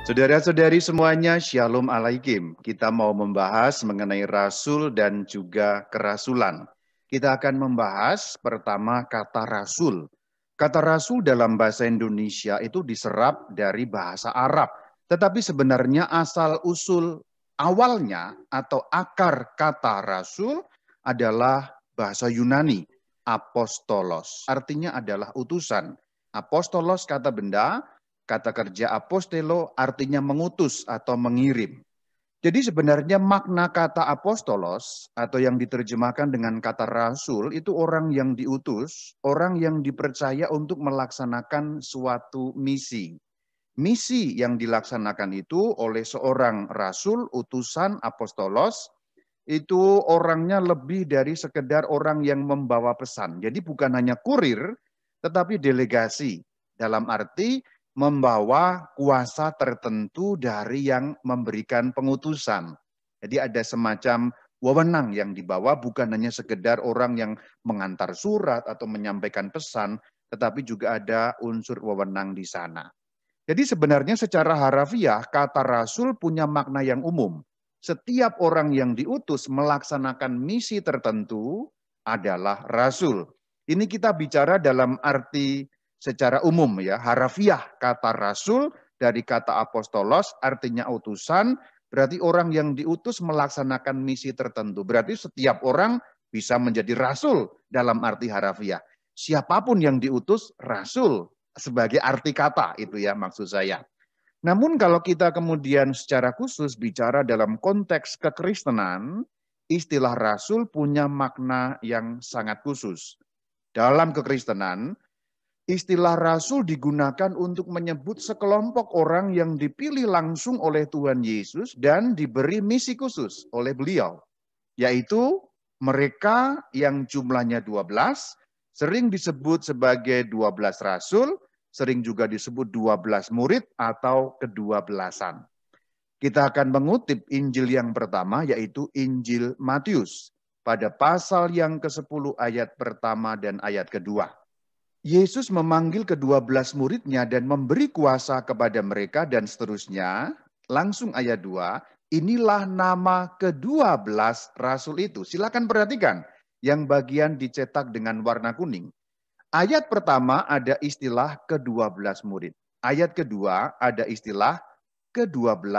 Saudara-saudari semuanya, Shalom Alaikum. Kita mau membahas mengenai rasul dan juga kerasulan. Kita akan membahas pertama kata rasul. Kata rasul dalam bahasa Indonesia itu diserap dari bahasa Arab. Tetapi sebenarnya asal-usul awalnya atau akar kata rasul adalah bahasa Yunani, apostolos. Artinya adalah utusan. Apostolos kata benda, kata kerja apostelo artinya mengutus atau mengirim. Jadi sebenarnya makna kata apostolos atau yang diterjemahkan dengan kata rasul itu orang yang diutus, orang yang dipercaya untuk melaksanakan suatu misi. Misi yang dilaksanakan itu oleh seorang rasul, utusan, apostolos, itu orangnya lebih dari sekedar orang yang membawa pesan. Jadi bukan hanya kurir, tetapi delegasi. Dalam arti membawa kuasa tertentu dari yang memberikan pengutusan. Jadi ada semacam wewenang yang dibawa, bukan hanya sekedar orang yang mengantar surat atau menyampaikan pesan, tetapi juga ada unsur wewenang di sana. Jadi sebenarnya secara harafiah, kata rasul punya makna yang umum. Setiap orang yang diutus melaksanakan misi tertentu adalah rasul. Ini kita bicara dalam arti secara umum ya, harafiah kata rasul dari kata apostolos artinya utusan, berarti orang yang diutus melaksanakan misi tertentu. Berarti setiap orang bisa menjadi rasul dalam arti harafiah. Siapapun yang diutus rasul sebagai arti kata itu ya maksud saya. Namun kalau kita kemudian secara khusus bicara dalam konteks kekristenan, istilah rasul punya makna yang sangat khusus. Dalam kekristenan, istilah rasul digunakan untuk menyebut sekelompok orang yang dipilih langsung oleh Tuhan Yesus dan diberi misi khusus oleh beliau. Yaitu mereka yang jumlahnya 12, sering disebut sebagai 12 rasul, sering juga disebut 12 murid atau kedua-belasan. Kita akan mengutip Injil yang pertama yaitu Injil Matius pada pasal yang ke-10 ayat pertama dan ayat kedua. Yesus memanggil ke-12 muridnya dan memberi kuasa kepada mereka dan seterusnya. Langsung ayat 2, inilah nama ke-12 rasul itu. Silakan perhatikan yang bagian dicetak dengan warna kuning. Ayat pertama ada istilah ke-12 murid. Ayat kedua ada istilah ke-12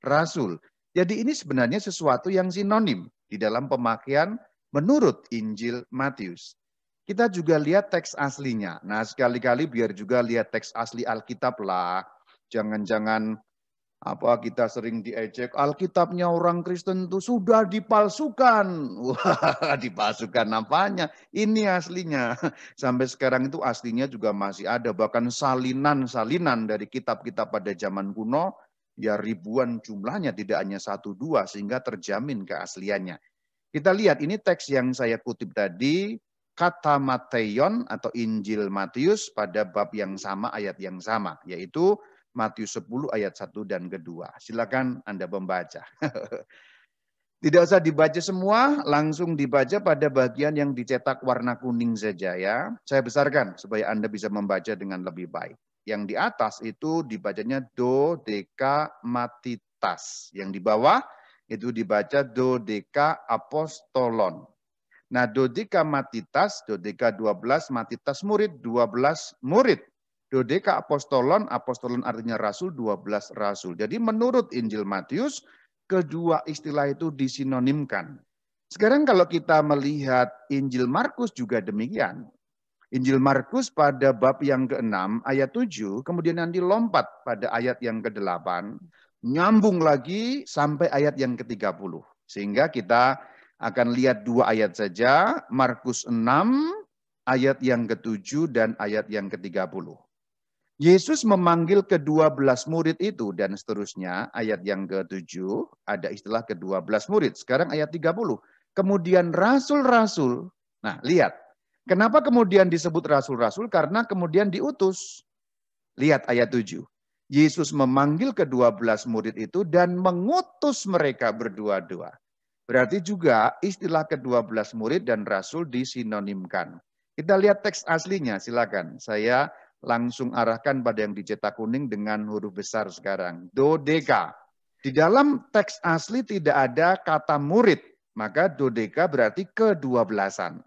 rasul. Jadi ini sebenarnya sesuatu yang sinonim di dalam pemakaian menurut Injil Matius. Kita juga lihat teks aslinya. Nah, sekali-kali biar juga lihat teks asli Alkitab lah. Jangan-jangan kita sering diejek, Alkitabnya orang Kristen itu sudah dipalsukan. Wah, dipalsukan apanya? Ini aslinya. Sampai sekarang itu aslinya juga masih ada. Bahkan salinan-salinan dari kitab-kitab pada zaman kuno, ya ribuan jumlahnya, tidak hanya 1-2, sehingga terjamin keasliannya. Kita lihat, ini teks yang saya kutip tadi, kata Mateion atau Injil Matius pada bab yang sama, ayat yang sama, yaitu Matius 10 ayat 1 dan kedua. Silakan Anda membaca. Tidak usah dibaca semua, langsung dibaca pada bagian yang dicetak warna kuning saja ya. Saya besarkan supaya Anda bisa membaca dengan lebih baik. Yang di atas itu dibacanya Dodeka-matitas. Yang di bawah itu dibaca Dodeka apostolon. Nah, Dodeka-matitas, Dodeka 12, matitas murid, 12 murid. Dodeka apostolon, apostolon artinya rasul, 12 rasul. Jadi menurut Injil Matius, kedua istilah itu disinonimkan. Sekarang kalau kita melihat Injil Markus juga demikian. Injil Markus pada bab yang ke-6 ayat 7, kemudian nanti lompat pada ayat yang ke-8, nyambung lagi sampai ayat yang ke-30. Sehingga kita akan lihat 2 ayat saja, Markus 6 ayat yang ke-7 dan ayat yang ke-30. Yesus memanggil ke-12 murid itu dan seterusnya, ayat yang ke-7 ada istilah ke-12 murid. Sekarang ayat 30. Kemudian rasul-rasul. Nah, lihat. Kenapa kemudian disebut rasul-rasul? Karena kemudian diutus. Lihat ayat 7. Yesus memanggil ke-12 murid itu dan mengutus mereka berdua-dua. Berarti juga istilah ke-12 murid dan rasul disinonimkan. Kita lihat teks aslinya, silakan. Saya langsung arahkan pada yang dicetak kuning dengan huruf besar sekarang. Dodeka. Di dalam teks asli tidak ada kata murid, maka dodeka berarti ke-12-an.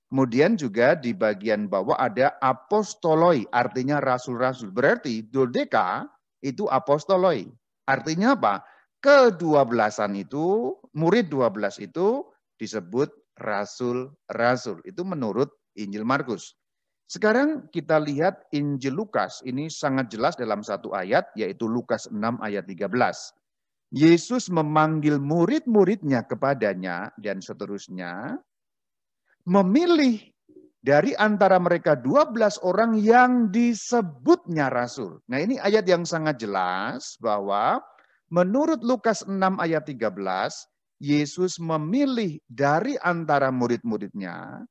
Kemudian juga di bagian bawah ada apostoloi, artinya rasul-rasul. Berarti dodeka itu apostoloi. Artinya apa? Ke-12-an itu, murid 12 itu disebut rasul-rasul. Itu menurut Injil Markus. Sekarang kita lihat Injil Lukas. Ini sangat jelas dalam satu ayat, yaitu Lukas 6 ayat 13. Yesus memanggil murid-muridnya kepadanya dan seterusnya, memilih dari antara mereka 12 orang yang disebutnya rasul. Nah ini ayat yang sangat jelas bahwa menurut Lukas 6 ayat 13, Yesus memilih dari antara murid-muridnya.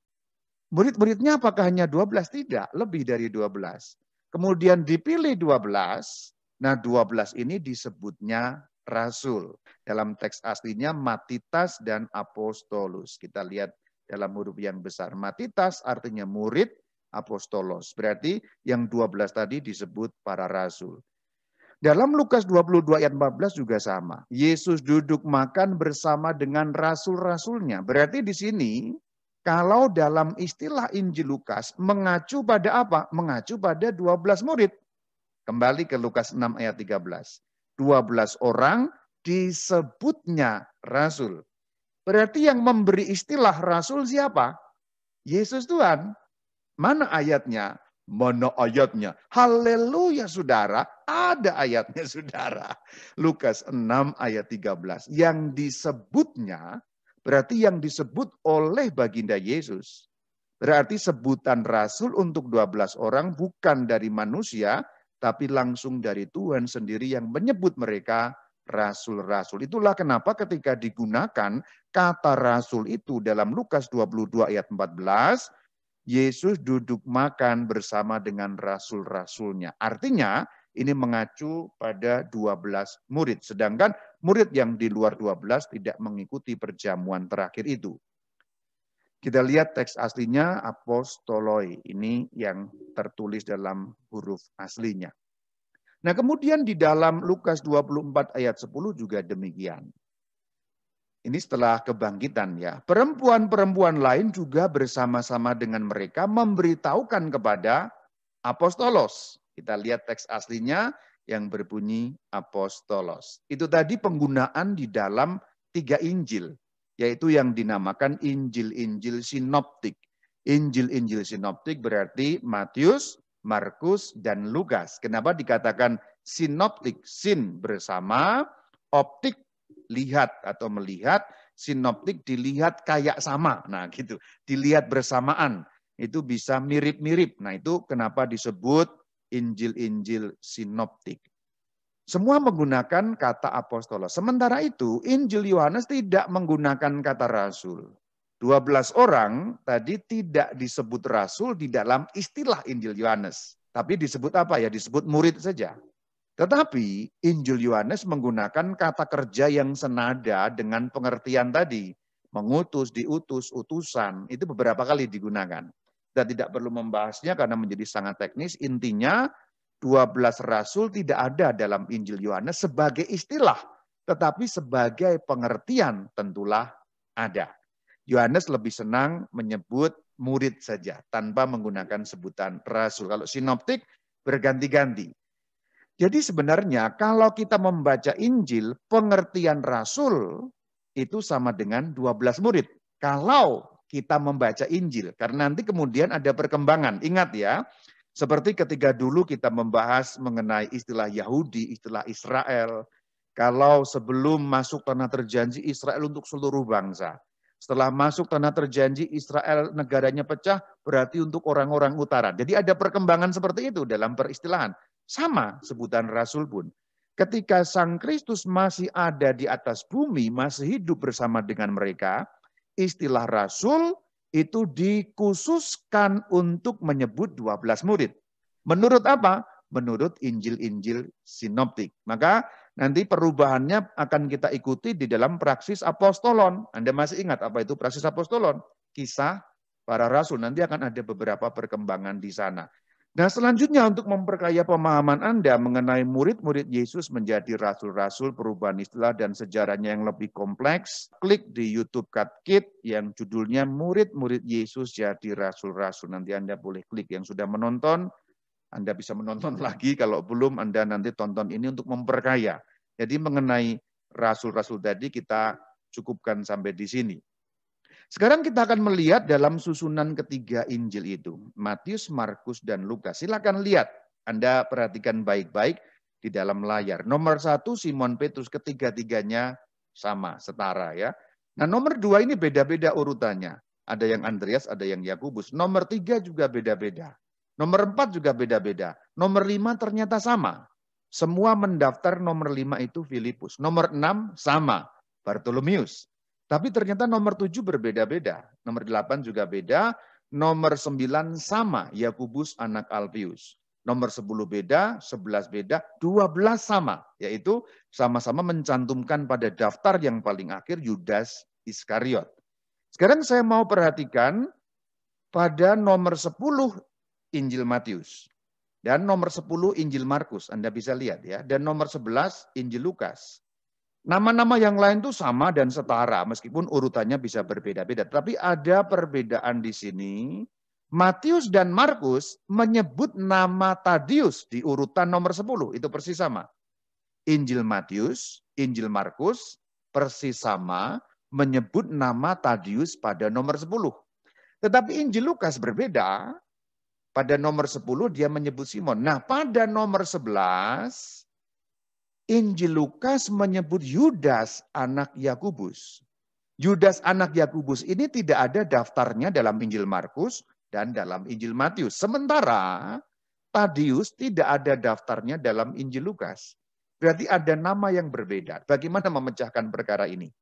Murid-muridnya apakah hanya 12? Tidak, lebih dari 12. Kemudian dipilih 12, nah 12 ini disebutnya rasul. Dalam teks aslinya Matitas dan Apostolus. Kita lihat dalam huruf yang besar. Matitas artinya murid, apostolos. Berarti yang 12 tadi disebut para rasul. Dalam Lukas 22 ayat 14 juga sama. Yesus duduk makan bersama dengan rasul-rasulnya. Berarti di sini kalau dalam istilah Injil Lukas mengacu pada apa? Mengacu pada 12 murid. Kembali ke Lukas 6 ayat 13. 12 orang disebutnya rasul. Berarti yang memberi istilah rasul siapa? Yesus Tuhan. Mana ayatnya? Mana ayatnya? Haleluya saudara, ada ayatnya saudara. Lukas 6 ayat 13. Yang disebutnya, berarti yang disebut oleh baginda Yesus. Berarti sebutan rasul untuk 12 orang bukan dari manusia, tapi langsung dari Tuhan sendiri yang menyebut mereka rasul-rasul. Itulah kenapa ketika digunakan kata rasul itu dalam Lukas 22 ayat 14, Yesus duduk makan bersama dengan rasul-rasulnya. Artinya ini mengacu pada 12 murid. Sedangkan murid yang di luar 12 tidak mengikuti perjamuan terakhir itu. Kita lihat teks aslinya apostoloi. Ini yang tertulis dalam huruf aslinya. Nah kemudian di dalam Lukas 24 ayat 10 juga demikian. Ini setelah kebangkitan ya. Perempuan-perempuan lain juga bersama-sama dengan mereka memberitahukan kepada apostolos. Kita lihat teks aslinya yang berbunyi apostolos. Itu tadi penggunaan di dalam 3 Injil. Yaitu yang dinamakan Injil-Injil sinoptik. Injil-Injil sinoptik berarti Matius, Markus, dan Lukas. Kenapa dikatakan sinoptik? Sin bersama, optik lihat atau melihat, sinoptik dilihat kayak sama. Nah gitu, dilihat bersamaan. Itu bisa mirip-mirip. Nah itu kenapa disebut Injil-Injil sinoptik. Semua menggunakan kata apostolos. Sementara itu Injil Yohanes tidak menggunakan kata rasul. 12 orang tadi tidak disebut rasul di dalam istilah Injil Yohanes. Tapi disebut apa ya? Disebut murid saja. Tetapi Injil Yohanes menggunakan kata kerja yang senada dengan pengertian tadi. Mengutus, diutus, utusan, itu beberapa kali digunakan. Kita tidak perlu membahasnya karena menjadi sangat teknis. Intinya 12 rasul tidak ada dalam Injil Yohanes sebagai istilah. Tetapi sebagai pengertian tentulah ada. Yohanes lebih senang menyebut murid saja tanpa menggunakan sebutan rasul. Kalau sinoptik berganti-ganti. Jadi sebenarnya kalau kita membaca Injil, pengertian rasul itu sama dengan 12 murid. Kalau kita membaca Injil, karena nanti kemudian ada perkembangan. Ingat ya, seperti ketika dulu kita membahas mengenai istilah Yahudi, istilah Israel. Kalau sebelum masuk tanah terjanji Israel untuk seluruh bangsa. Setelah masuk tanah terjanji Israel negaranya pecah, berarti untuk orang-orang utara. Jadi ada perkembangan seperti itu dalam peristilahan. Sama sebutan rasul pun. Ketika Sang Kristus masih ada di atas bumi, masih hidup bersama dengan mereka, istilah rasul itu dikhususkan untuk menyebut 12 murid. Menurut apa? Menurut Injil-Injil sinoptik. Maka nanti perubahannya akan kita ikuti di dalam praksis apostolon. Anda masih ingat apa itu praksis apostolon? Kisah para rasul. Nanti akan ada beberapa perkembangan di sana. Nah, selanjutnya untuk memperkaya pemahaman Anda mengenai murid-murid Yesus menjadi rasul-rasul, perubahan istilah dan sejarahnya yang lebih kompleks, klik di YouTube Katkit yang judulnya Murid-murid Yesus jadi rasul-rasul. Nanti Anda boleh klik. Yang sudah menonton, Anda bisa menonton lagi. Kalau belum, Anda nanti tonton ini untuk memperkaya. Jadi mengenai rasul-rasul tadi kita cukupkan sampai di sini. Sekarang kita akan melihat dalam susunan ketiga Injil itu. Matius, Markus, dan Lukas. Silakan lihat. Anda perhatikan baik-baik di dalam layar. Nomor 1 Simon Petrus, ketiga-tiganya sama, setara ya. Nah nomor 2 ini beda-beda urutannya. Ada yang Andreas, ada yang Yakobus. Nomor 3 juga beda-beda. Nomor 4 juga beda-beda. Nomor 5 ternyata sama. Semua mendaftar nomor 5 itu Filipus. Nomor 6 sama, Bartolomeus. Tapi ternyata nomor 7 berbeda-beda. Nomor 8 juga beda. Nomor 9 sama, Yakobus anak Alfius. Nomor 10 beda, 11 beda, 12 sama. Yaitu sama-sama mencantumkan pada daftar yang paling akhir Yudas Iskariot. Sekarang saya mau perhatikan pada nomor 10 Injil Matius. Dan nomor 10 Injil Markus. Anda bisa lihat ya. Dan nomor 11 Injil Lukas. Nama-nama yang lain itu sama dan setara, meskipun urutannya bisa berbeda-beda. Tapi ada perbedaan di sini. Matius dan Markus menyebut nama Tadius di urutan nomor 10. Itu persis sama. Injil Matius, Injil Markus persis sama menyebut nama Tadius pada nomor 10. Tetapi Injil Lukas berbeda. Pada nomor 10 dia menyebut Simon. Nah pada nomor 11... Injil Lukas menyebut Yudas anak Yakobus. Yudas anak Yakobus ini tidak ada daftarnya dalam Injil Markus dan dalam Injil Matius. Sementara Tadius tidak ada daftarnya dalam Injil Lukas. Berarti ada nama yang berbeda. Bagaimana memecahkan perkara ini?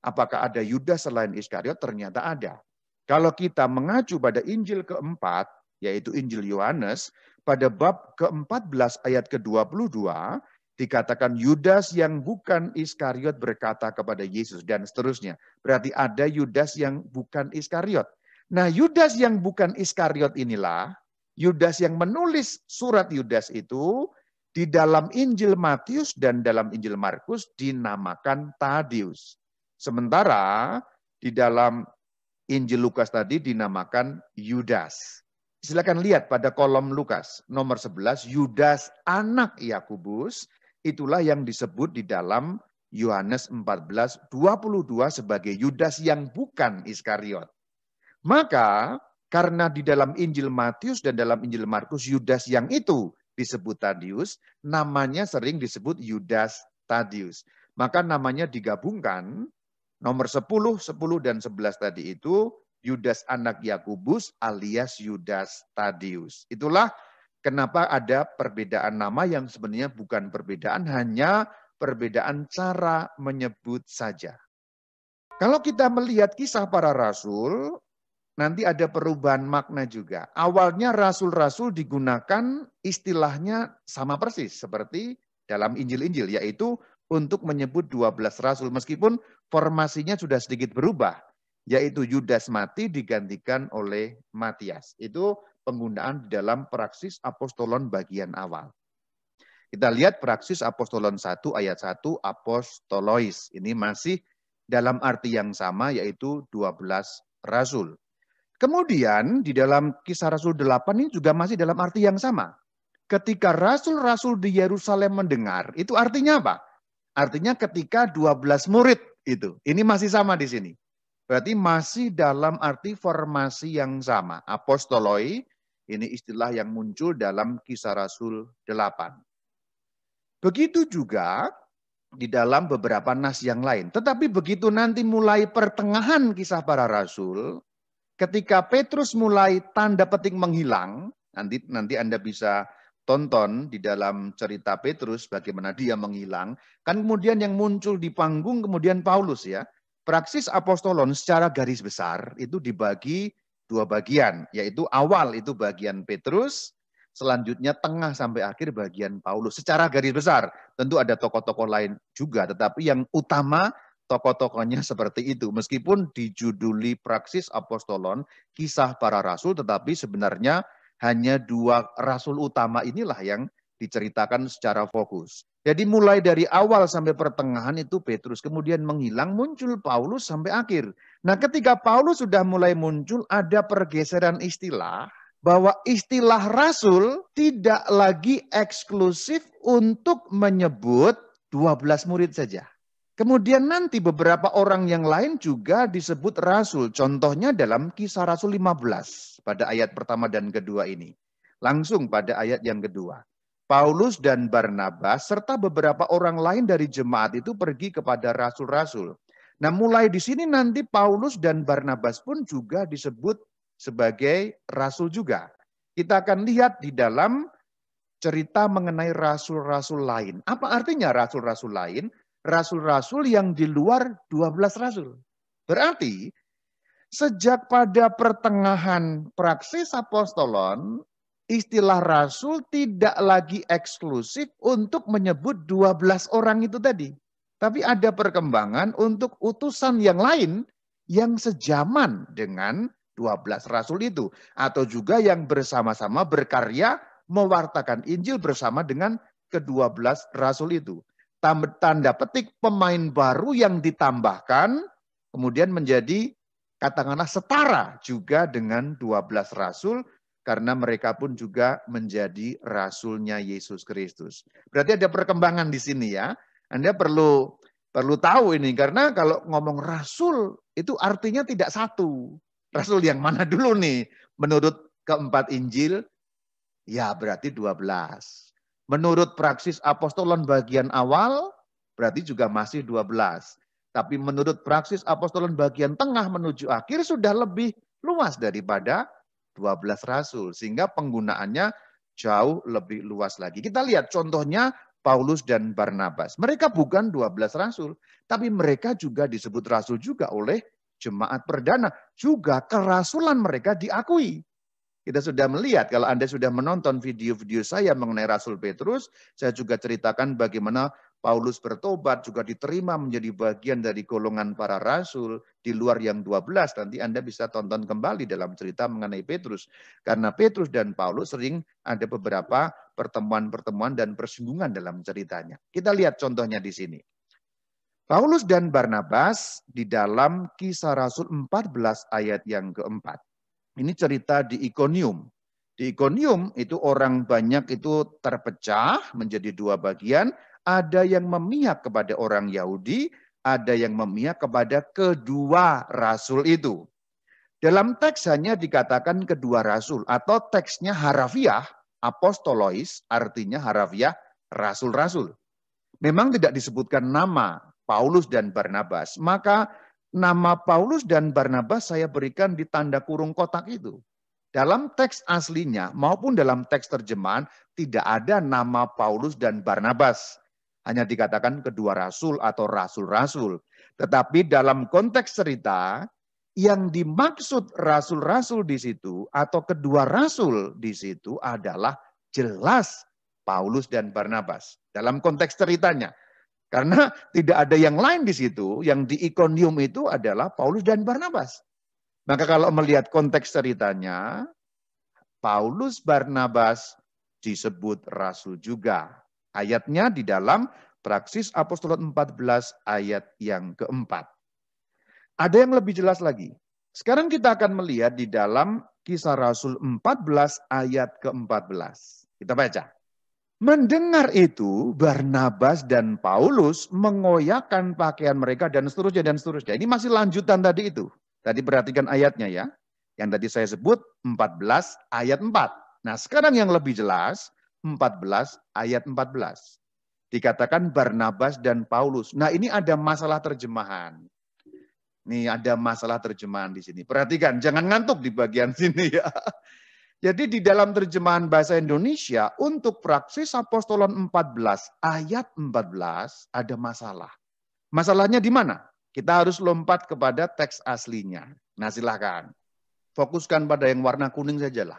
Apakah ada Yudas selain Iskariot? Ternyata ada. Kalau kita mengacu pada Injil keempat, yaitu Injil Yohanes, pada bab ke-14 ayat ke-22, dikatakan Yudas yang bukan Iskariot berkata kepada Yesus dan seterusnya. Berarti ada Yudas yang bukan Iskariot. Nah Yudas yang bukan Iskariot inilah, Yudas yang menulis surat Yudas itu, di dalam Injil Matius dan dalam Injil Markus dinamakan Tadius. Sementara di dalam Injil Lukas tadi dinamakan Yudas. Silakan lihat pada kolom Lukas nomor 11, Yudas anak Yakobus. Itulah yang disebut di dalam Yohanes 14:22 sebagai Yudas yang bukan Iskariot. Maka karena di dalam Injil Matius dan dalam Injil Markus Yudas yang itu disebut Tadius, namanya sering disebut Yudas Tadius. Maka namanya digabungkan nomor 10, 10 dan 11 tadi itu Yudas anak Yakobus alias Yudas Tadius. Itulah kenapa ada perbedaan nama yang sebenarnya bukan perbedaan, hanya perbedaan cara menyebut saja. Kalau kita melihat kisah para rasul, nanti ada perubahan makna juga. Awalnya rasul-rasul digunakan istilahnya sama persis seperti dalam Injil-Injil, yaitu untuk menyebut 12 rasul, meskipun formasinya sudah sedikit berubah, yaitu Yudas mati digantikan oleh Matias. Itu penggunaan di dalam Praksis Apostolon bagian awal. Kita lihat Praksis Apostolon 1 ayat 1 apostolois. Ini masih dalam arti yang sama yaitu 12 rasul. Kemudian di dalam Kisah Rasul 8 ini juga masih dalam arti yang sama. Ketika rasul-rasul di Yerusalem mendengar, itu artinya apa? Artinya ketika 12 murid itu. Ini masih sama di sini. Berarti masih dalam arti formasi yang sama. Apostoloi, ini istilah yang muncul dalam Kisah Rasul 8. Begitu juga di dalam beberapa nas yang lain. Tetapi begitu nanti mulai pertengahan Kisah para Rasul, ketika Petrus mulai tanda petik menghilang, nanti Anda bisa tonton di dalam cerita Petrus bagaimana dia menghilang. Kan kemudian yang muncul di panggung kemudian Paulus ya. Praksis Apostolon secara garis besar itu dibagi dua bagian, yaitu awal itu bagian Petrus, selanjutnya tengah sampai akhir bagian Paulus. Secara garis besar, tentu ada tokoh-tokoh lain juga, tetapi yang utama tokoh-tokohnya seperti itu. Meskipun dijuduli Praksis Apostolon, kisah para rasul, tetapi sebenarnya Hanya dua rasul utama inilah yang diceritakan secara fokus. Jadi mulai dari awal sampai pertengahan itu Petrus, kemudian menghilang, muncul Paulus sampai akhir. Nah, ketika Paulus sudah mulai muncul, ada pergeseran istilah, bahwa istilah rasul tidak lagi eksklusif untuk menyebut 12 murid saja. Kemudian nanti beberapa orang yang lain juga disebut rasul. Contohnya dalam Kisah Rasul 15 pada ayat pertama dan kedua ini. Langsung pada ayat yang kedua. Paulus dan Barnabas serta beberapa orang lain dari jemaat itu pergi kepada rasul-rasul. Nah, mulai di sini nanti Paulus dan Barnabas pun juga disebut sebagai rasul juga. Kita akan lihat di dalam cerita mengenai rasul-rasul lain. Apa artinya rasul-rasul lain? Rasul-rasul yang di luar 12 rasul. Berarti sejak pada pertengahan praksis apostolon, istilah rasul tidak lagi eksklusif untuk menyebut 12 orang itu tadi. Tapi ada perkembangan untuk utusan yang lain yang sejaman dengan 12 rasul itu. Atau juga yang bersama-sama berkarya mewartakan Injil bersama dengan ke-12 rasul itu. Tanda petik pemain baru yang ditambahkan kemudian menjadi katakanlah setara juga dengan 12 rasul karena mereka pun juga menjadi rasulnya Yesus Kristus. Berarti ada perkembangan di sini ya. Anda perlu tahu ini karena kalau ngomong rasul itu artinya tidak satu. Rasul yang mana dulu nih? Menurut keempat Injil ya berarti 12. Menurut praksis apostolon bagian awal, berarti juga masih 12. Tapi menurut praksis apostolon bagian tengah menuju akhir sudah lebih luas daripada 12 rasul. Sehingga penggunaannya jauh lebih luas lagi. Kita lihat contohnya Paulus dan Barnabas. Mereka bukan 12 rasul, tapi mereka juga disebut rasul juga oleh jemaat perdana. Juga kerasulan mereka diakui. Kita sudah melihat, kalau Anda sudah menonton video-video saya mengenai Rasul Petrus, saya juga ceritakan bagaimana Paulus bertobat, juga diterima menjadi bagian dari golongan para rasul, di luar yang 12. Nanti Anda bisa tonton kembali dalam cerita mengenai Petrus. Karena Petrus dan Paulus sering ada beberapa pertemuan-pertemuan dan persinggungan dalam ceritanya. Kita lihat contohnya di sini. Paulus dan Barnabas di dalam Kisah Rasul 14 ayat yang keempat. Ini cerita di Ikonium. Di Ikonium itu orang banyak itu terpecah menjadi dua bagian. Ada yang memihak kepada orang Yahudi, ada yang memihak kepada kedua rasul itu. Dalam teks hanya dikatakan kedua rasul atau teksnya harafiah, apostolois, artinya harafiah rasul-rasul. Memang tidak disebutkan nama Paulus dan Barnabas, maka nama Paulus dan Barnabas saya berikan di tanda kurung kotak itu. Dalam teks aslinya maupun dalam teks terjemahan tidak ada nama Paulus dan Barnabas. Hanya dikatakan kedua rasul atau rasul-rasul. Tetapi dalam konteks cerita yang dimaksud rasul-rasul di situ atau kedua rasul di situ adalah jelas Paulus dan Barnabas. Dalam konteks ceritanya. Karena tidak ada yang lain di situ, yang di Ikonium itu adalah Paulus dan Barnabas. Maka kalau melihat konteks ceritanya, Paulus Barnabas disebut rasul juga. Ayatnya di dalam Praksis Apostolon 14 ayat yang keempat. Ada yang lebih jelas lagi. Sekarang kita akan melihat di dalam Kisah Rasul 14 ayat ke-14. Kita baca. Mendengar itu, Barnabas dan Paulus mengoyakkan pakaian mereka dan seterusnya dan seterusnya. Ini masih lanjutan tadi itu. Tadi perhatikan ayatnya ya. Yang tadi saya sebut 14 ayat 4. Nah sekarang yang lebih jelas 14 ayat 14. Dikatakan Barnabas dan Paulus. Nah ini ada masalah terjemahan. Nih ada masalah terjemahan di sini. Perhatikan, jangan ngantuk di bagian sini ya. Jadi di dalam terjemahan bahasa Indonesia untuk praksis apostolon 14 ayat 14 ada masalah. Masalahnya di mana? Kita harus lompat kepada teks aslinya. Nah silahkan. Fokuskan pada yang warna kuning sajalah.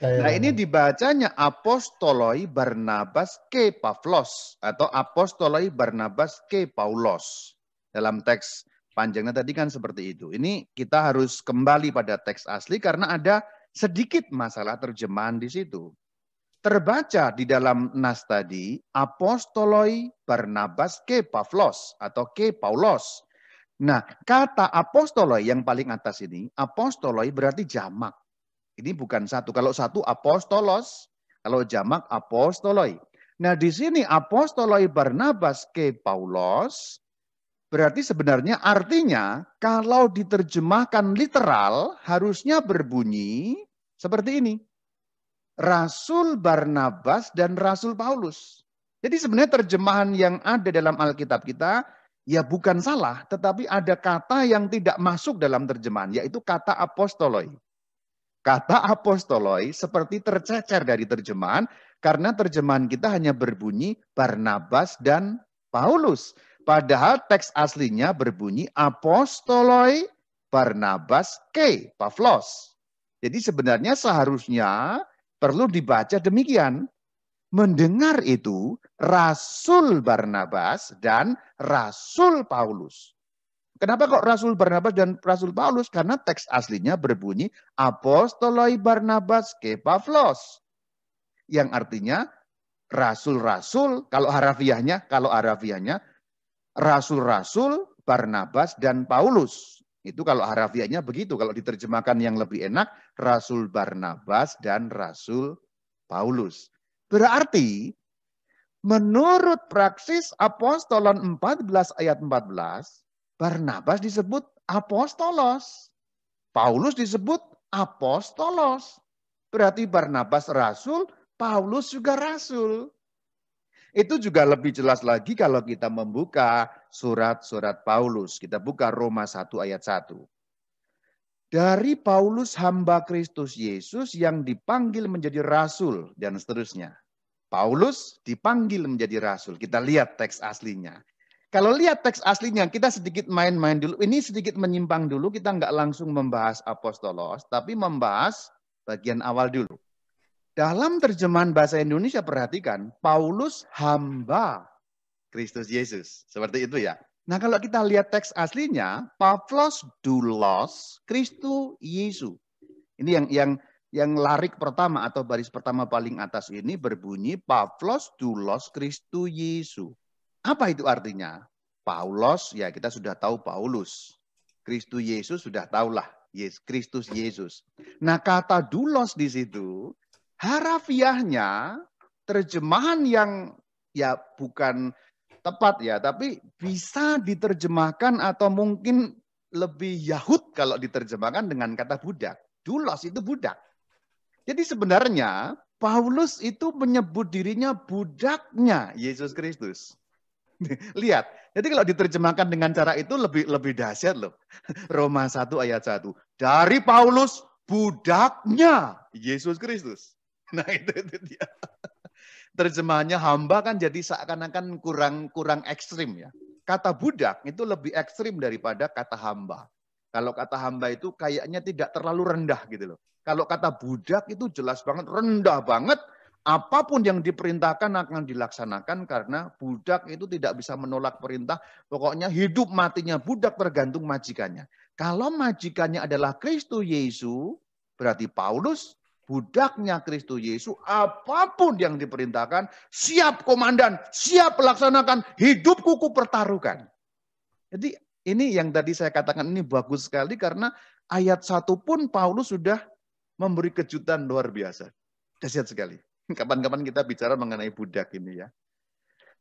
Nah ini dibacanya apostoloi Barnabas ke Pavlos atau apostoloi Barnabas ke Paulos. Dalam teks panjangnya tadi kan seperti itu. Ini kita harus kembali pada teks asli karena ada sedikit masalah terjemahan di situ. Terbaca di dalam nas tadi, apostoloi Barnabas ke Pavlos atau ke Paulos. Nah, kata apostoloi yang paling atas ini, apostoloi berarti jamak. Ini bukan satu. Kalau satu apostolos, kalau jamak apostoloi. Nah, di sini apostoloi Barnabas ke Paulos, berarti sebenarnya artinya kalau diterjemahkan literal harusnya berbunyi seperti ini. Rasul Barnabas dan Rasul Paulus. Jadi sebenarnya terjemahan yang ada dalam Alkitab kita ya bukan salah, tetapi ada kata yang tidak masuk dalam terjemahan, yaitu kata apostoloi. Kata apostoloi seperti tercecer dari terjemahan, karena terjemahan kita hanya berbunyi Barnabas dan Paulus. Padahal teks aslinya berbunyi apostoloi Barnabas ke Pavlos. Jadi sebenarnya seharusnya perlu dibaca demikian. Mendengar itu Rasul Barnabas dan Rasul Paulus. Kenapa kok Rasul Barnabas dan Rasul Paulus? Karena teks aslinya berbunyi apostoloi Barnabas ke Pavlos. Yang artinya rasul-rasul, kalau harafiahnya rasul-rasul Barnabas dan Paulus. Itu kalau harafiahnya begitu. Kalau diterjemahkan yang lebih enak, Rasul Barnabas dan Rasul Paulus. Berarti, menurut praksis Apostolan 14 ayat 14, Barnabas disebut apostolos. Paulus disebut apostolos. Berarti Barnabas rasul, Paulus juga rasul. Itu juga lebih jelas lagi kalau kita membuka surat-surat Paulus. Kita buka Roma 1 ayat 1. Dari Paulus hamba Kristus Yesus yang dipanggil menjadi rasul dan seterusnya. Paulus dipanggil menjadi rasul. Kita lihat teks aslinya. Kalau lihat teks aslinya, kita sedikit main-main dulu. Ini sedikit menyimpang dulu, kita nggak langsung membahas apostolos, tapi membahas bagian awal dulu. Dalam terjemahan bahasa Indonesia, perhatikan, Paulus hamba Kristus Yesus. Seperti itu ya. Nah kalau kita lihat teks aslinya, Pavlos doulos Kristus Yesus. Ini yang larik pertama atau baris pertama paling atas ini berbunyi Pavlos doulos Kristus Yesus. Apa itu artinya? Paulos, ya kita sudah tahu Paulus. Kristus Yesus sudah tahulah, Kristus Yesus. Nah kata doulos di situ, harafiahnya terjemahan yang ya bukan tepat ya, tapi bisa diterjemahkan atau mungkin lebih Yahud kalau diterjemahkan dengan kata budak. Doulos itu budak. Jadi sebenarnya Paulus itu menyebut dirinya budaknya Yesus Kristus. Lihat, jadi kalau diterjemahkan dengan cara itu lebih dahsyat loh. Roma 1 ayat 1. Dari Paulus budaknya Yesus Kristus. Nah itu dia. Terjemahannya hamba kan jadi seakan-akan kurang ekstrim ya. Kata budak itu lebih ekstrim daripada kata hamba. Kalau kata hamba itu kayaknya tidak terlalu rendah gitu loh. Kalau kata budak itu jelas banget, rendah banget. Apapun yang diperintahkan akan dilaksanakan karena budak itu tidak bisa menolak perintah. Pokoknya hidup matinya budak tergantung majikannya. Kalau majikannya adalah Kristus Yesus, berarti Paulus budaknya Kristus Yesus, apapun yang diperintahkan, siap komandan, siap laksanakan, hidupku ku pertaruhkan. Jadi ini yang tadi saya katakan ini bagus sekali karena ayat 1 pun Paulus sudah memberi kejutan luar biasa. Dahsyat sekali. Kapan-kapan kita bicara mengenai budak ini ya.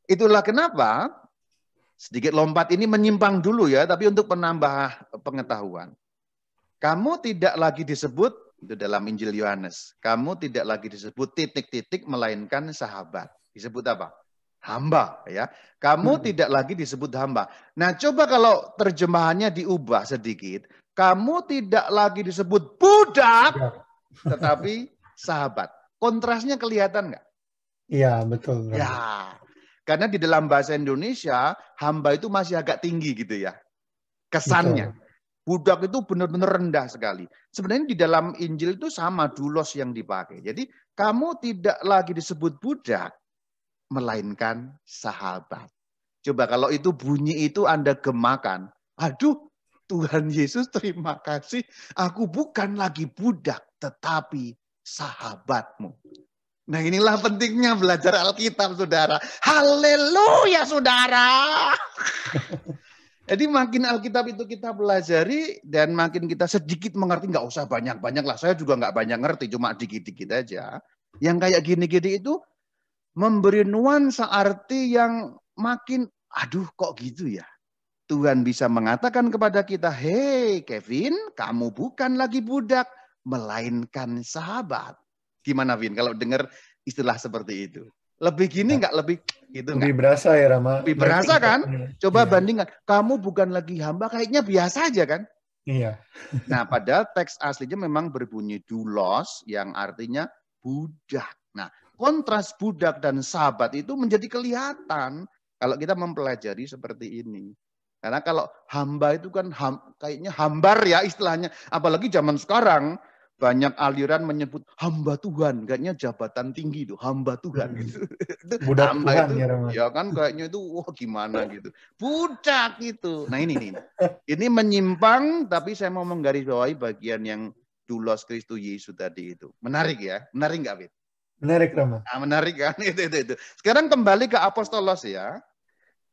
Itulah kenapa, sedikit lompat ini menyimpang dulu ya, tapi untuk penambah pengetahuan. Kamu tidak lagi disebut, itu dalam Injil Yohanes, kamu tidak lagi disebut titik-titik melainkan sahabat. Disebut apa? Hamba ya. Kamu tidak lagi disebut hamba. Nah coba kalau terjemahannya diubah sedikit, kamu tidak lagi disebut budak, tetapi sahabat. Kontrasnya kelihatan nggak? Iya, betul. Ya, karena di dalam bahasa Indonesia, hamba itu masih agak tinggi gitu ya. Kesannya. Betul. Budak itu benar-benar rendah sekali. Sebenarnya di dalam Injil itu sama doulos yang dipakai. Jadi kamu tidak lagi disebut budak, melainkan sahabat. Coba kalau itu bunyi itu Anda gemakan. Aduh, Tuhan Yesus terima kasih, aku bukan lagi budak, tetapi sahabatmu. Nah inilah pentingnya belajar Alkitab, saudara. Haleluya, saudara. Jadi makin Alkitab itu kita pelajari dan makin kita sedikit mengerti, nggak usah banyak-banyak lah. Saya juga nggak banyak ngerti, cuma dikit-dikit aja. Yang kayak gini-gini itu memberi nuansa arti yang makin, aduh kok gitu ya. Tuhan bisa mengatakan kepada kita, hei Kevin, kamu bukan lagi budak, melainkan sahabat. Gimana Vin kalau dengar istilah seperti itu? Lebih gini nggak? Lebih gitu nggak? Lebih berasa ya Rama. Lebih Naik berasa kan? tingkatnya. Coba Iya. bandingkan, kamu bukan lagi hamba, kayaknya biasa aja kan? Iya. Nah padahal teks aslinya memang berbunyi doulos yang artinya budak. Nah kontras budak dan sahabat itu menjadi kelihatan kalau kita mempelajari seperti ini. Karena kalau hamba itu kan kayaknya hambar ya istilahnya. Apalagi zaman sekarang banyak aliran menyebut hamba Tuhan. Kayaknya jabatan tinggi itu hamba Tuhan. Gitu. Itu Budak hamba Tuhan itu ya Rama. ya kan kayaknya itu wah gimana gitu. Budak itu. Nah ini nih. Ini menyimpang tapi saya mau menggarisbawahi bagian yang doulos Kristus Yesus tadi itu. Menarik ya. Menarik nggak, Fit? Menarik Rama. Nah, menarik kan itu. Sekarang kembali ke apostolos ya.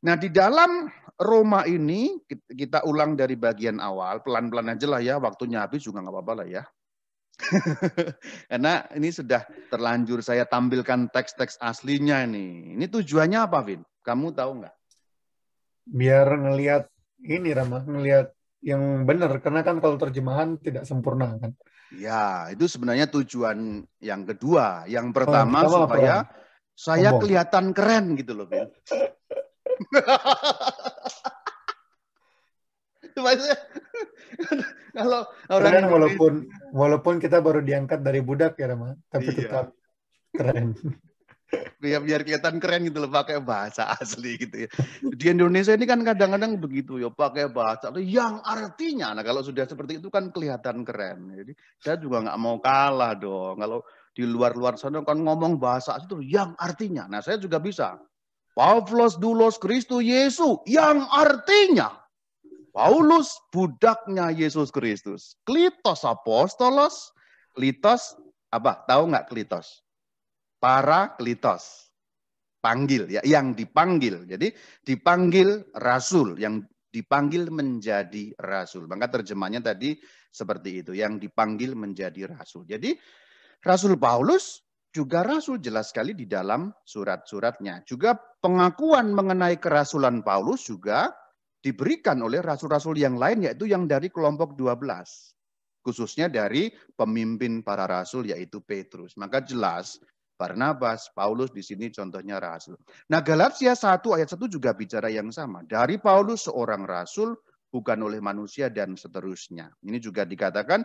Nah, di dalam Roma ini, kita ulang dari bagian awal, pelan-pelan aja lah ya, waktunya habis juga nggak apa-apa lah ya. Karena ini sudah terlanjur saya tampilkan teks-teks aslinya ini. Ini tujuannya apa, Vin? Kamu tahu nggak? Biar ngelihat ini Rama, ngelihat yang benar. Karena kan kalau terjemahan tidak sempurna kan. Ya, itu sebenarnya tujuan yang kedua. Yang Oh, yang pertama pertama apa supaya Rama? saya Sombong. kelihatan keren gitu loh, Vin. Maksudnya, kalau orang Keren Indonesia, walaupun kita baru diangkat dari budak ya Rama, tapi iya, tetap keren. biar kelihatan keren gitu loh pakai bahasa asli gitu ya. Di Indonesia ini kan kadang-kadang begitu ya, pakai bahasa yang artinya. Nah kalau sudah seperti itu kan kelihatan keren. Jadi saya juga nggak mau kalah dong. Kalau di luar-luar sana kan ngomong bahasa itu yang artinya. Nah saya juga bisa. Pavlos doulos Kristus Yesus yang artinya Paulus budaknya Yesus Kristus. Klitos apostolos, klitos apa? Tahu nggak klitos? Para klitos. Panggil ya, yang dipanggil. Jadi dipanggil rasul, yang dipanggil menjadi rasul. Maka terjemahnya tadi seperti itu, yang dipanggil menjadi rasul. Jadi Rasul Paulus juga rasul jelas sekali di dalam surat-suratnya. Juga pengakuan mengenai kerasulan Paulus juga diberikan oleh rasul-rasul yang lain, yaitu yang dari kelompok 12. Khususnya dari pemimpin para rasul, yaitu Petrus. Maka jelas Barnabas, Paulus di sini contohnya rasul. Nah Galatia 1 ayat 1 juga bicara yang sama. Dari Paulus seorang rasul, bukan oleh manusia dan seterusnya. Ini juga dikatakan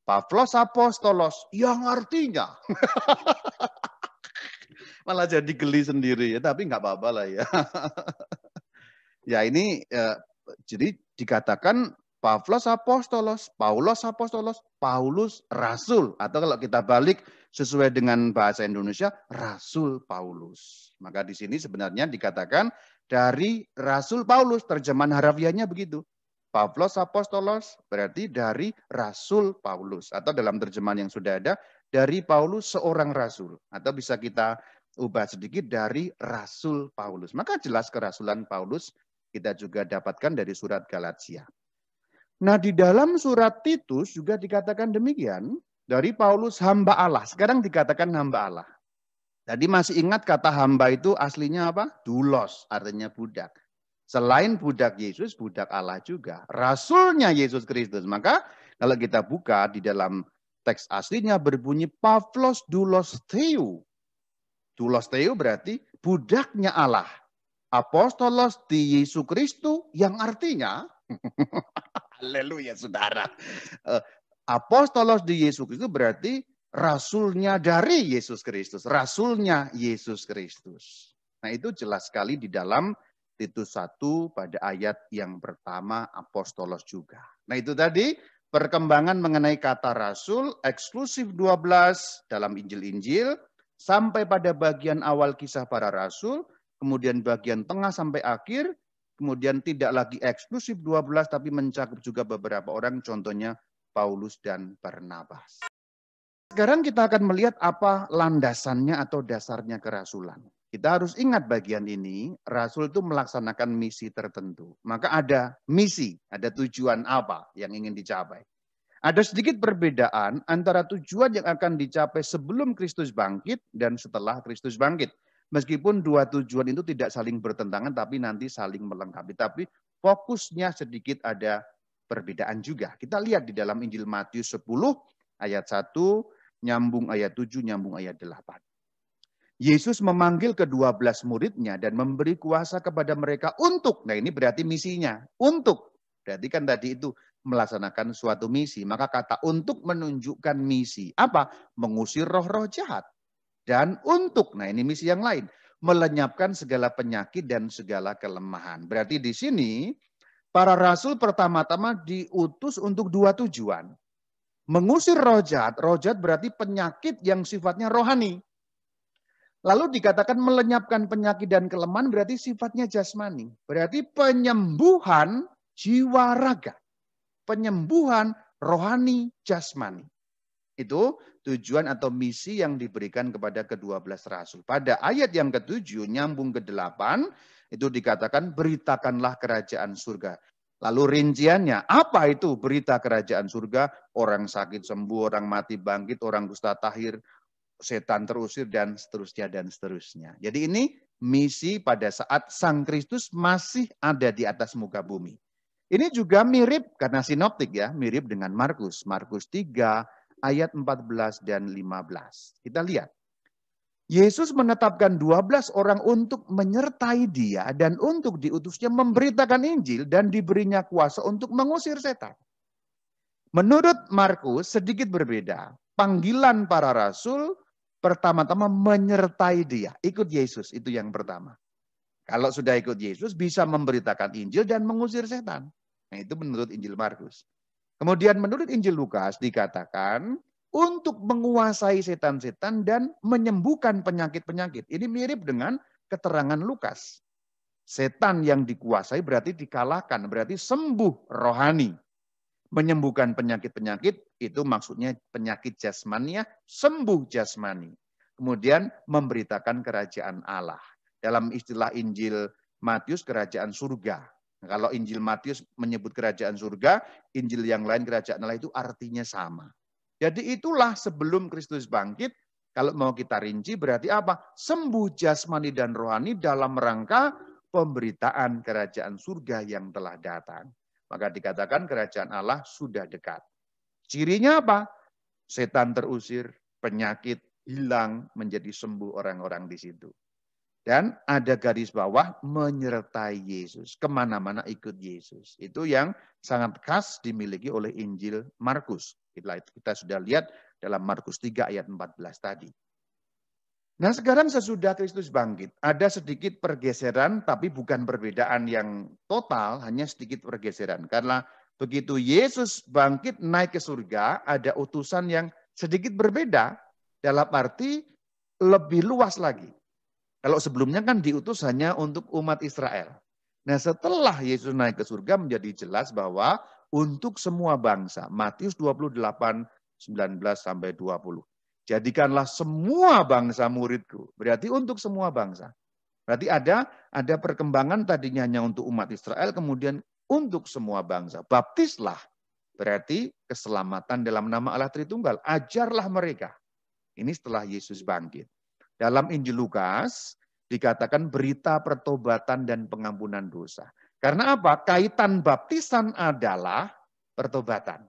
Pavlos apostolos yang artinya malah jadi geli sendiri ya, tapi nggak apa-apa lah ya. Ya ini jadi dikatakan Pavlos apostolos, Paulus apostolos, Paulus rasul, atau kalau kita balik sesuai dengan bahasa Indonesia Rasul Paulus. Maka di sini sebenarnya dikatakan dari Rasul Paulus, terjemahan harafiahnya begitu. Pavlos apostolos berarti dari Rasul Paulus, atau dalam terjemahan yang sudah ada dari Paulus seorang rasul, atau bisa kita ubah sedikit dari Rasul Paulus. Maka jelas kerasulan Paulus kita juga dapatkan dari surat Galatia. Nah di dalam surat Titus juga dikatakan demikian, dari Paulus hamba Allah. Sekarang dikatakan hamba Allah. Tadi masih ingat kata hamba itu aslinya apa? Doulos, artinya budak. Selain budak Yesus, budak Allah juga. Rasulnya Yesus Kristus. Maka kalau kita buka di dalam teks aslinya berbunyi Pavlos doulos Theou. Doulos Theou berarti budaknya Allah. Apostolos di Yesus Kristus yang artinya, haleluya saudara. Apostolos di Yesus Kristus berarti rasulnya dari Yesus Kristus. Rasulnya Yesus Kristus. Nah itu jelas sekali di dalam Titus 1 pada ayat yang pertama apostolos juga. Nah itu tadi perkembangan mengenai kata rasul eksklusif 12 dalam Injil-Injil sampai pada bagian awal kisah para rasul, kemudian bagian tengah sampai akhir kemudian tidak lagi eksklusif 12, tapi mencakup juga beberapa orang, contohnya Paulus dan Barnabas. Sekarang kita akan melihat apa landasannya atau dasarnya kerasulan. Kita harus ingat bagian ini, rasul itu melaksanakan misi tertentu. Maka ada misi, ada tujuan apa yang ingin dicapai. Ada sedikit perbedaan antara tujuan yang akan dicapai sebelum Kristus bangkit dan setelah Kristus bangkit. Meskipun dua tujuan itu tidak saling bertentangan, tapi nanti saling melengkapi. Tapi fokusnya sedikit ada perbedaan juga. Kita lihat di dalam Injil Matius 10 ayat 1, nyambung ayat 7, nyambung ayat 8. Yesus memanggil ke-12 muridnya dan memberi kuasa kepada mereka untuk, nah ini berarti misinya, untuk. Berarti kan tadi itu melaksanakan suatu misi. Maka kata untuk menunjukkan misi. Apa? Mengusir roh-roh jahat. Dan untuk, nah ini misi yang lain. Melenyapkan segala penyakit dan segala kelemahan. Berarti di sini para rasul pertama-tama diutus untuk dua tujuan. Mengusir roh jahat berarti penyakit yang sifatnya rohani. Lalu dikatakan melenyapkan penyakit dan kelemahan berarti sifatnya jasmani. Berarti penyembuhan jiwa raga. Penyembuhan rohani jasmani. Itu tujuan atau misi yang diberikan kepada ke-12 rasul. Pada ayat yang ke-7 nyambung ke-8 itu dikatakan beritakanlah kerajaan surga. Lalu rinciannya, apa itu berita kerajaan surga? Orang sakit sembuh, orang mati bangkit, orang kusta tahir, setan terusir, dan seterusnya, dan seterusnya. Jadi ini misi pada saat Sang Kristus masih ada di atas muka bumi. Ini juga mirip, karena sinoptik ya, mirip dengan Markus. Markus 3 ayat 14 dan 15. Kita lihat. Yesus menetapkan 12 orang untuk menyertai dia dan untuk diutusnya memberitakan Injil dan diberinya kuasa untuk mengusir setan. Menurut Markus sedikit berbeda. Panggilan para rasul pertama-tama menyertai dia. Ikut Yesus, itu yang pertama. Kalau sudah ikut Yesus bisa memberitakan Injil dan mengusir setan. Nah itu menurut Injil Markus. Kemudian menurut Injil Lukas dikatakan untuk menguasai setan-setan dan menyembuhkan penyakit-penyakit. Ini mirip dengan keterangan Lukas. Setan yang dikuasai berarti dikalahkan, berarti sembuh rohani. Menyembuhkan penyakit-penyakit itu maksudnya penyakit jasmani, sembuh jasmani. Kemudian memberitakan kerajaan Allah. Dalam istilah Injil Matius kerajaan surga. Kalau Injil Matius menyebut kerajaan surga, Injil yang lain kerajaan Allah itu artinya sama. Jadi itulah sebelum Kristus bangkit, kalau mau kita rinci berarti apa? Sembuh jasmani dan rohani dalam rangka pemberitaan kerajaan surga yang telah datang. Maka dikatakan kerajaan Allah sudah dekat. Cirinya apa? Setan terusir, penyakit hilang, menjadi sembuh orang-orang di situ. Dan ada garis bawah menyertai Yesus. Kemana-mana ikut Yesus. Itu yang sangat khas dimiliki oleh Injil Markus. Kita sudah lihat dalam Markus 3 ayat 14 tadi. Nah sekarang sesudah Kristus bangkit, ada sedikit pergeseran, tapi bukan perbedaan yang total, hanya sedikit pergeseran. Karena begitu Yesus bangkit naik ke surga, ada utusan yang sedikit berbeda, dalam arti lebih luas lagi. Kalau sebelumnya kan diutus hanya untuk umat Israel. Nah setelah Yesus naik ke surga menjadi jelas bahwa untuk semua bangsa, Matius 28, 19-20. Jadikanlah semua bangsa muridku. Berarti untuk semua bangsa. Berarti ada perkembangan tadinya hanya untuk umat Israel, kemudian untuk semua bangsa. Baptislah. Berarti keselamatan dalam nama Allah Tritunggal. Ajarlah mereka. Ini setelah Yesus bangkit. Dalam Injil Lukas dikatakan berita pertobatan dan pengampunan dosa. Karena apa? Kaitan baptisan adalah pertobatan.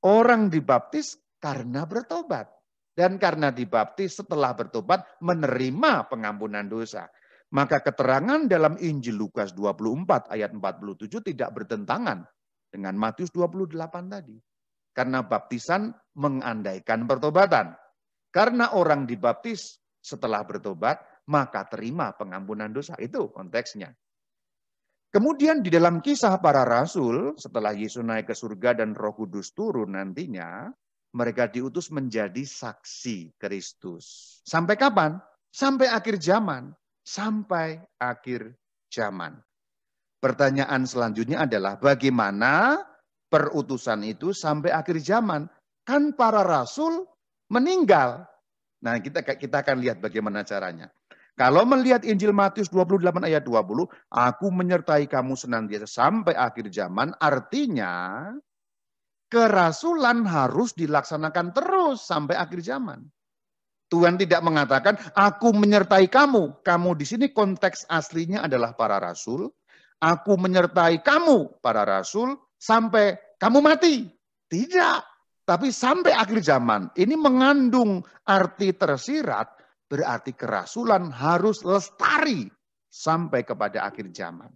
Orang dibaptis karena bertobat. Dan karena dibaptis setelah bertobat menerima pengampunan dosa. Maka keterangan dalam Injil Lukas 24 ayat 47 tidak bertentangan dengan Matius 28 tadi. Karena baptisan mengandaikan pertobatan. Karena orang dibaptis setelah bertobat, maka terima pengampunan dosa. Itu konteksnya. Kemudian di dalam kisah para rasul, setelah Yesus naik ke surga dan Roh Kudus turun nantinya, mereka diutus menjadi saksi Kristus. Sampai kapan? Sampai akhir zaman. Sampai akhir zaman. Pertanyaan selanjutnya adalah bagaimana perutusan itu sampai akhir zaman? Kan para rasul meninggal. Nah, kita akan lihat bagaimana caranya. Kalau melihat Injil Matius 28 ayat 20, aku menyertai kamu senantiasa sampai akhir zaman, artinya kerasulan harus dilaksanakan terus sampai akhir zaman. Tuhan tidak mengatakan, aku menyertai kamu. Kamu di sini konteks aslinya adalah para rasul. Aku menyertai kamu, para rasul, sampai kamu mati. Tidak. Tapi sampai akhir zaman. Ini mengandung arti tersirat, berarti kerasulan harus lestari sampai kepada akhir zaman.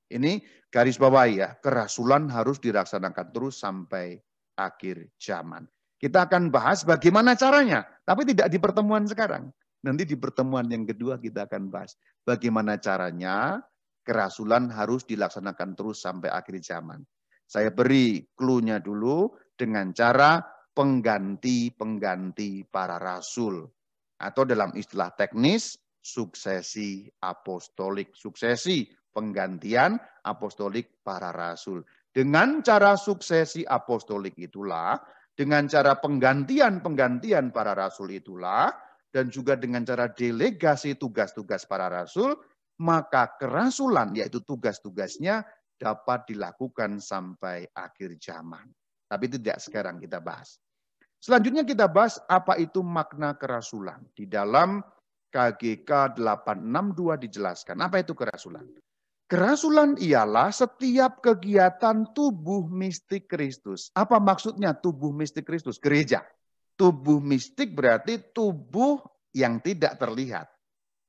Ini garis bawahi ya, kerasulan harus dilaksanakan terus sampai akhir zaman. Kita akan bahas bagaimana caranya, tapi tidak di pertemuan sekarang. Nanti di pertemuan yang kedua kita akan bahas bagaimana caranya kerasulan harus dilaksanakan terus sampai akhir zaman. Saya beri clue-nya dulu dengan cara pengganti-pengganti para rasul. Atau dalam istilah teknis, suksesi apostolik. Suksesi penggantian apostolik para rasul. Dengan cara suksesi apostolik itulah, dengan cara penggantian para rasul itulah, dan juga dengan cara delegasi tugas-tugas para rasul, maka kerasulan, yaitu tugas-tugasnya, dapat dilakukan sampai akhir zaman. Tapi tidak sekarang kita bahas. Selanjutnya kita bahas apa itu makna kerasulan. Di dalam KGK 862 dijelaskan. Apa itu kerasulan? Kerasulan ialah setiap kegiatan tubuh mistik Kristus. Apa maksudnya tubuh mistik Kristus? Gereja. Tubuh mistik berarti tubuh yang tidak terlihat.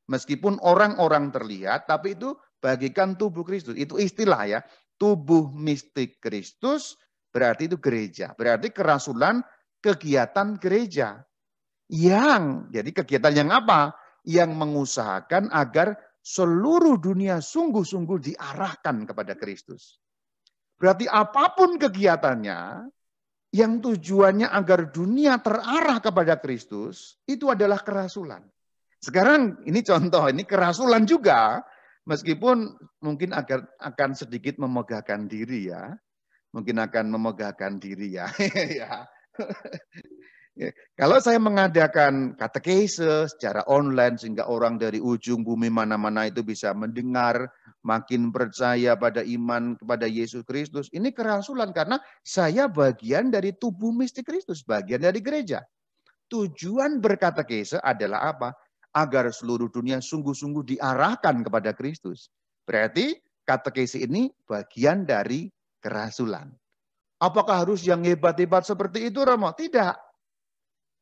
Meskipun orang-orang terlihat, tapi itu bagikan tubuh Kristus. Itu istilah ya. Tubuh mistik Kristus berarti itu gereja. Berarti kerasulan kegiatan gereja. Jadi kegiatan yang apa? Yang mengusahakan agar seluruh dunia sungguh-sungguh diarahkan kepada Kristus. Berarti apapun kegiatannya, yang tujuannya agar dunia terarah kepada Kristus, itu adalah kerasulan. Sekarang ini contoh, ini kerasulan juga, meskipun mungkin akan sedikit memegahkan diri ya. Mungkin akan memegahkan diri ya. Kalau saya mengadakan katekese secara online sehingga orang dari ujung bumi mana-mana itu bisa mendengar, makin percaya pada iman kepada Yesus Kristus, ini kerasulan karena saya bagian dari tubuh mistik Kristus, bagian dari gereja. Tujuan berkatekese adalah apa? Agar seluruh dunia sungguh-sungguh diarahkan kepada Kristus. Berarti katekese ini bagian dari kerasulan. Apakah harus yang hebat-hebat seperti itu, Romo? Tidak.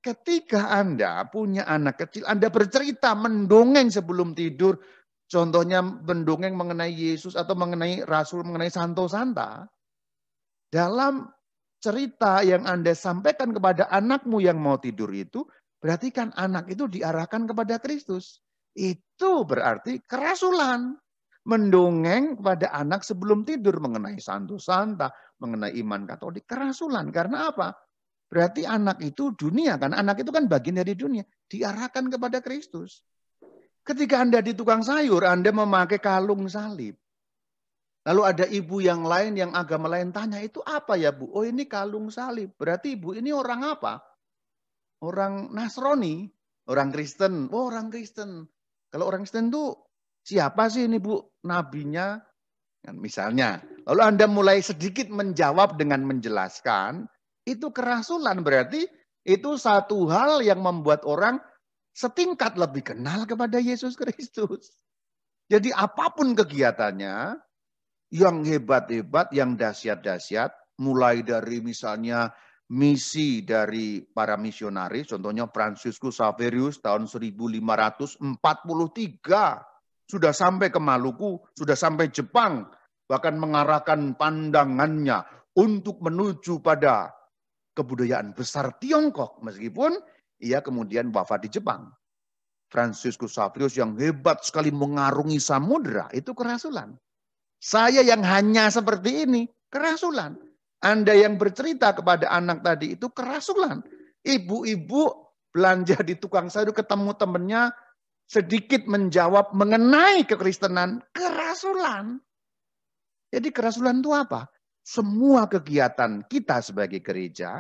Ketika Anda punya anak kecil, Anda bercerita, mendongeng sebelum tidur, contohnya mendongeng mengenai Yesus atau mengenai Rasul, mengenai Santo Santa, dalam cerita yang Anda sampaikan kepada anakmu yang mau tidur itu, berarti kan anak itu diarahkan kepada Kristus. Itu berarti kerasulan. Mendongeng kepada anak sebelum tidur mengenai Santo Santa, mengenai iman Katolik, kerasulan. Karena apa? Berarti anak itu dunia kan, anak itu kan bagian dari dunia, diarahkan kepada Kristus. Ketika Anda di tukang sayur, Anda memakai kalung salib. Lalu ada ibu yang lain, yang agama lain tanya, itu apa ya Bu? Oh ini kalung salib, berarti ibu ini orang apa? Orang Nasrani, orang Kristen. Oh orang Kristen. Kalau orang Kristen itu siapa sih ini Bu? Nabinya? Misalnya, lalu Anda mulai sedikit menjawab dengan menjelaskan, itu kerasulan, berarti itu satu hal yang membuat orang setingkat lebih kenal kepada Yesus Kristus. Jadi apapun kegiatannya, yang hebat-hebat, yang dahsyat-dahsyat, mulai dari misalnya misi dari para misionaris, contohnya Fransiskus Xaverius tahun 1543, sudah sampai ke Maluku, sudah sampai Jepang, bahkan mengarahkan pandangannya untuk menuju pada kebudayaan besar Tiongkok, meskipun ia kemudian wafat di Jepang. Fransiskus Xaverius yang hebat sekali mengarungi samudera, itu kerasulan. Saya yang hanya seperti ini, kerasulan. Anda yang bercerita kepada anak tadi, itu kerasulan. Ibu-ibu belanja di tukang sayur, ketemu temannya, sedikit menjawab mengenai kekristenan, kerasulan. Jadi kerasulan itu apa? Semua kegiatan kita sebagai gereja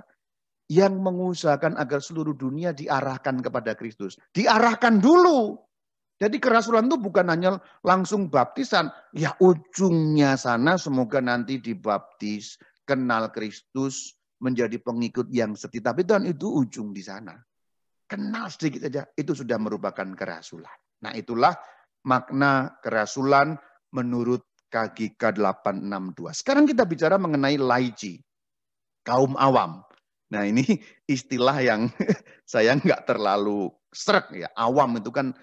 yang mengusahakan agar seluruh dunia diarahkan kepada Kristus. Diarahkan dulu. Jadi kerasulan itu bukan hanya langsung baptisan. Ya ujungnya sana semoga nanti dibaptis, kenal Kristus, menjadi pengikut yang setia. Tapi Tuhan itu ujung di sana. Kenal sedikit saja, itu sudah merupakan kerasulan. Nah itulah makna kerasulan menurut KGK 862. Sekarang kita bicara mengenai laity, kaum awam. Nah ini istilah yang saya nggak terlalu srek ya. Awam itu kan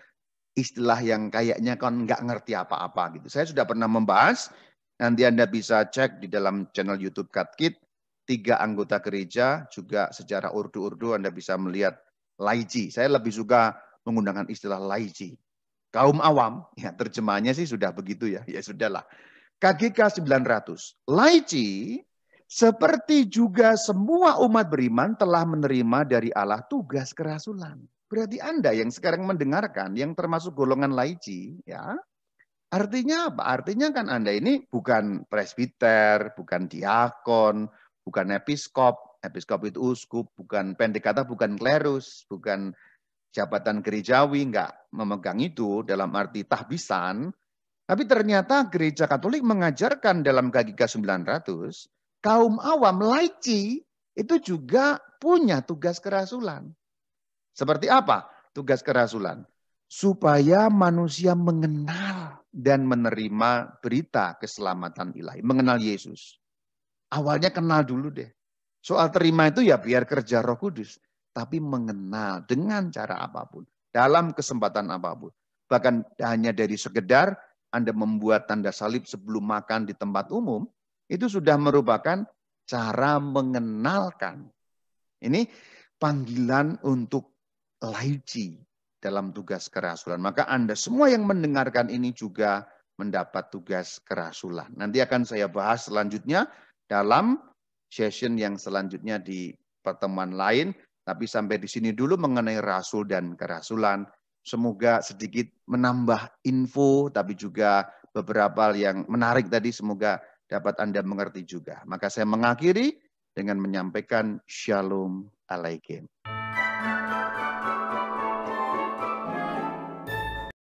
istilah yang kayaknya kan nggak ngerti apa-apa gitu. Saya sudah pernah membahas, nanti Anda bisa cek di dalam channel YouTube Katkit, 3 anggota gereja, juga sejarah urdu-urdu Anda bisa melihat laity. Saya lebih suka menggunakan istilah laity. Kaum awam, ya terjemahannya sih sudah begitu ya, ya sudahlah. KGK 900, laity seperti juga semua umat beriman telah menerima dari Allah tugas kerasulan. Berarti Anda yang sekarang mendengarkan, yang termasuk golongan laity, ya, artinya apa? Artinya kan Anda ini bukan presbiter, bukan diakon, bukan episkop. Episkop itu uskup, bukan pendekata, bukan klerus, bukan jabatan gerejawi, enggak memegang itu dalam arti tahbisan. Tapi ternyata gereja Katolik mengajarkan dalam KGK 900, kaum awam laity itu juga punya tugas kerasulan. Seperti apa tugas kerasulan? Supaya manusia mengenal dan menerima berita keselamatan ilahi. Mengenal Yesus. Awalnya kenal dulu deh. Soal terima itu ya biar kerja Roh Kudus. Tapi mengenal dengan cara apapun. Dalam kesempatan apapun. Bahkan hanya dari sekedar Anda membuat tanda salib sebelum makan di tempat umum. Itu sudah merupakan cara mengenalkan. Ini panggilan untuk laity dalam tugas kerasulan. Maka Anda semua yang mendengarkan ini juga mendapat tugas kerasulan. Nanti akan saya bahas selanjutnya dalam session yang selanjutnya di pertemuan lain. Tapi sampai di sini dulu mengenai rasul dan kerasulan. Semoga sedikit menambah info, tapi juga beberapa yang menarik tadi semoga dapat Anda mengerti juga. Maka saya mengakhiri dengan menyampaikan Shalom Alaikum.